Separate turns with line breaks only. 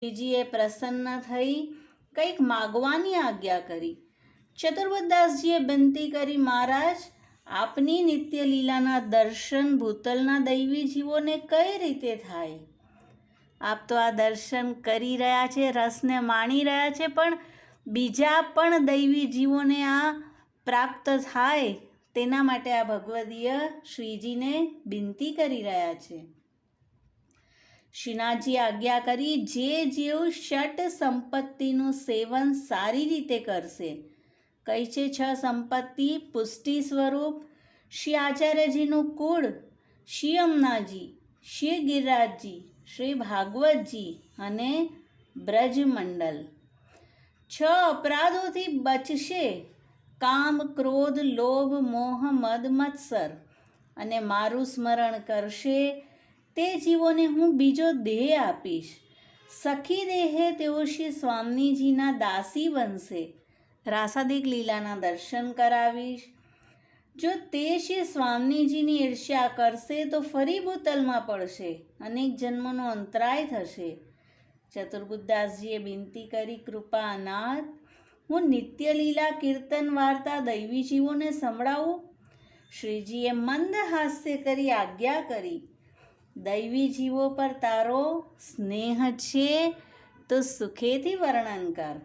શ્રીજીએ પ્રસન્ન થઈ કંઈક માગવાની આજ્ઞા કરી. ચતુર્બુદ્ધદાસજીએ વિનંતી કરી, મહારાજ, આપની નિત્ય લીલાના દર્શન ભૂતલના દૈવી જીવોને કઈ રીતે થાય? આપ તો આ દર્શન કરી રહ્યા છે, રસને માણી રહ્યા છે, પણ બીજા પણ દૈવી જીવોને આ પ્રાપ્ત થાય તેના માટે આ ભગવદીય શ્રીજીને વિનંતી કરી રહ્યા છે. શ્રીનાથજીએ આજ્ઞા કરી, જે જીવ ષટ સંપત્તિનું સેવન સારી રીતે કરશે. કઈ છે 6 સંપત્તિ? પુષ્ટિ સ્વરૂપ શ્રી આચાર્યજીનું કુળ, શ્રી યમુનાજી, શ્રી ગિરિરાજજી, શ્રી ભાગવતજી અને બ્રજમંડલ. 6 અપરાધોથી બચશે. કામ, ક્રોધ, લોભ, મોહ, મદ, મત્સર. અને મારું સ્મરણ કરશે તે જીવોને હું બીજો દેહ આપીશ. સખી દેહે તેઓ શ્રી સ્વામીજીના દાસી બનશે. રાસાદિક લીલાના દર્શન કરાવીશ. જો તે શ્રી સ્વામીજીની ઈર્ષ્યા કરશે તો ફરી ભૂતલમાં પડશે. અનેક જન્મનો અંતરાય થશે. ચતુર્બુદ્ધદાસજીએ વિનંતી કરી, કૃપા અનાથ, હું નિત્ય લીલા કીર્તન વાર્તા દૈવી જીવોને સંભળાવું? શ્રીજીએ મંદ હાસ્ય કરી આજ્ઞા કરી, દૈવી જીવો પર તારો સ્નેહ છે તો સુખેથી વર્ણન કર.